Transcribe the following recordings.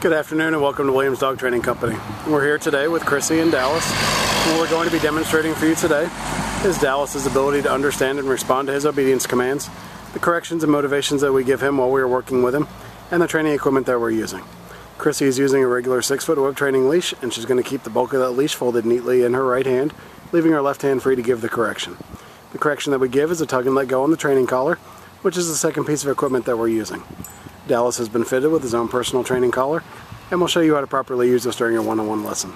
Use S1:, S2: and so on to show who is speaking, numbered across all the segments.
S1: Good afternoon and welcome to Williams Dog Training Company. We're here today with Chrissy and Dallas. What we're going to be demonstrating for you today is Dallas's ability to understand and respond to his obedience commands, the corrections and motivations that we give him while we are working with him, and the training equipment that we're using. Chrissy is using a regular 6-foot web training leash, and she's going to keep the bulk of that leash folded neatly in her right hand, leaving her left hand free to give the correction. The correction that we give is a tug and let go on the training collar, which is the second piece of equipment that we're using. Dallas has been fitted with his own personal training collar, and we'll show you how to properly use this during a one-on-one lesson.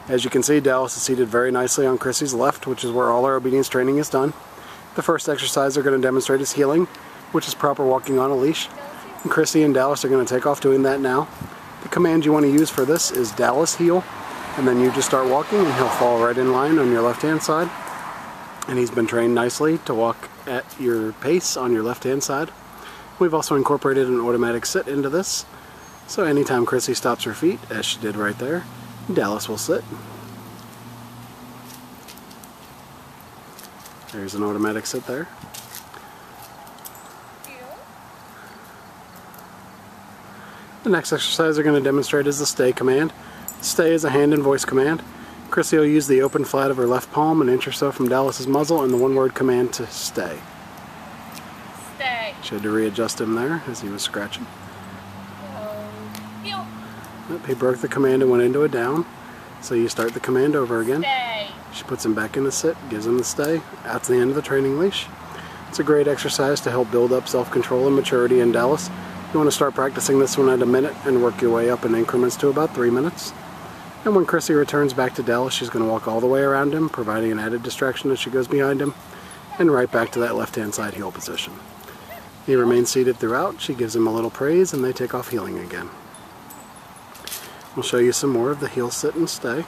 S1: As you can see, Dallas is seated very nicely on Chrissy's left, which is where all our obedience training is done. The first exercise they're going to demonstrate is heeling, which is proper walking on a leash. And Chrissy and Dallas are going to take off doing that now. The command you want to use for this is Dallas heel, and then you just start walking and he'll fall right in line on your left-hand side. And he's been trained nicely to walk at your pace on your left-hand side. We've also incorporated an automatic sit into this. So anytime Chrissy stops her feet, as she did right there, Dallas will sit. There's an automatic sit there. The next exercise they're going to demonstrate is the stay command. Stay is a hand and voice command. Chrissy will use the open flat of her left palm an inch or so from Dallas's muzzle and the one-word command to stay.
S2: Stay.
S1: She had to readjust him there as he was scratching. Yep, he broke the command and went into a down. So you start the command over again.
S2: Stay.
S1: She puts him back in the sit, gives him the stay. Out to the end of the training leash. It's a great exercise to help build up self-control and maturity in Dallas. You want to start practicing this one at a minute and work your way up in increments to about 3 minutes. And when Chrissy returns back to Dallas, she's going to walk all the way around him, providing an added distraction as she goes behind him, and right back to that left-hand side heel position. He remains seated throughout. She gives him a little praise, and they take off heeling again. We'll show you some more of the heel sit and stay.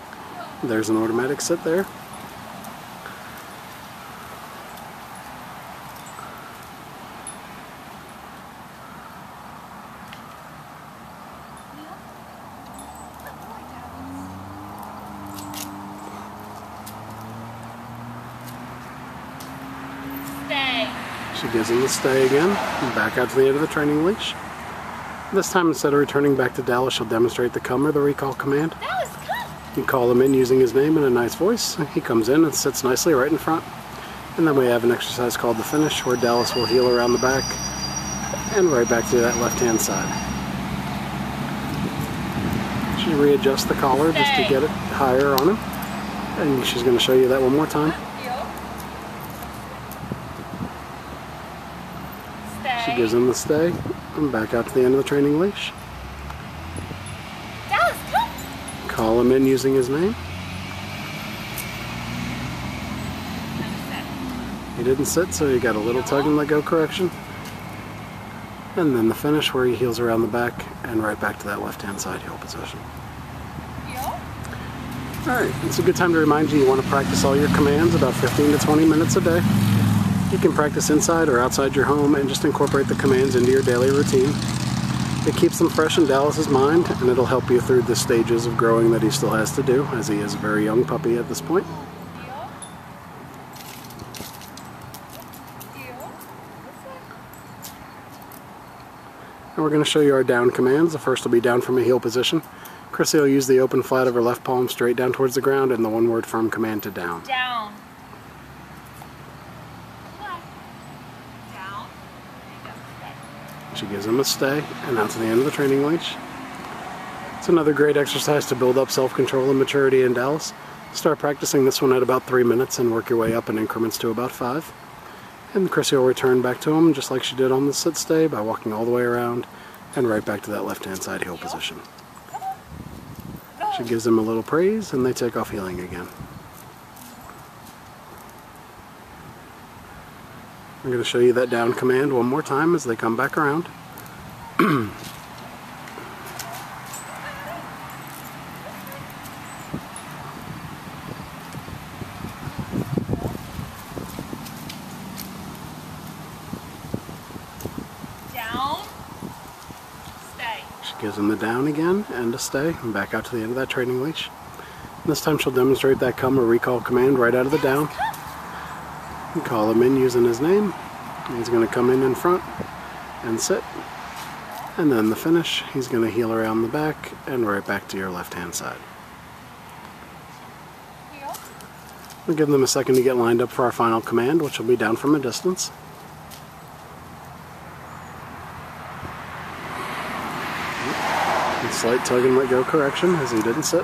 S1: There's an automatic sit there.
S2: Stay.
S1: She gives him the stay again, and back out to the end of the training leash. This time, instead of returning back to Dallas, she'll demonstrate the come or the recall command.
S2: Dallas, come.
S1: You call him in using his name in a nice voice. He comes in and sits nicely right in front. And then we have an exercise called the finish, where Dallas will heel around the back and right back to that left-hand side. She readjusts the collar just to get it higher on him. And she's going to show you that one more time. She gives him the stay and back out to the end of the training leash.
S2: Dallas, come.
S1: Call him in using his name. He didn't sit, so he got a little tug and let go correction. And then the finish where he heels around the back and right back to that left-hand side heel position. Alright, it's a good time to remind you want to practice all your commands about 15 to 20 minutes a day. You can practice inside or outside your home and just incorporate the commands into your daily routine. It keeps them fresh in Dallas's mind, and it'll help you through the stages of growing that he still has to do, as he is a very young puppy at this point. And we're going to show you our down commands. The first will be down from a heel position. Chrissy will use the open flat of her left palm straight down towards the ground and the one-word firm command to down.
S2: Down.
S1: She gives him a stay and out to the end of the training leash. It's another great exercise to build up self-control and maturity in Dallas. Start practicing this one at about 3 minutes and work your way up in increments to about 5. And Chrissy will return back to him just like she did on the sit stay by walking all the way around and right back to that left-hand side heel position. She gives him a little praise and they take off heeling again. I'm going to show you that down command one more time as they come back around.
S2: Down. Stay.
S1: She gives him the down again and a stay and back out to the end of that training leash. This time she'll demonstrate that come or recall command right out of the down. You call him in using his name. He's going to come in front and sit. And then the finish, he's going to heel around the back and right back to your left-hand side.
S2: Heel.
S1: We'll give them a second to get lined up for our final command, which will be down from a distance. And slight tug and let go correction as he didn't sit.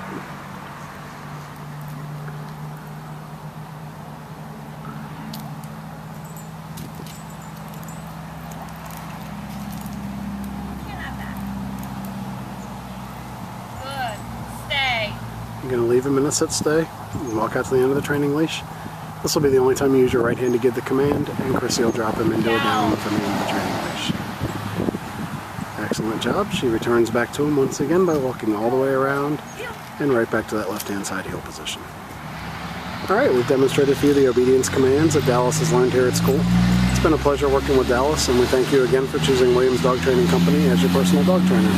S1: You're going to leave him in a sit stay and walk out to the end of the training leash. This will be the only time you use your right hand to give the command, and Chrissy will drop him into a down from the end of the training leash. Excellent job. She returns back to him once again by walking all the way around and right back to that left-hand side heel position. Alright, we've demonstrated for you the obedience commands that Dallas has learned here at school. It's been a pleasure working with Dallas, and we thank you again for choosing Williams Dog Training Company as your personal dog trainer.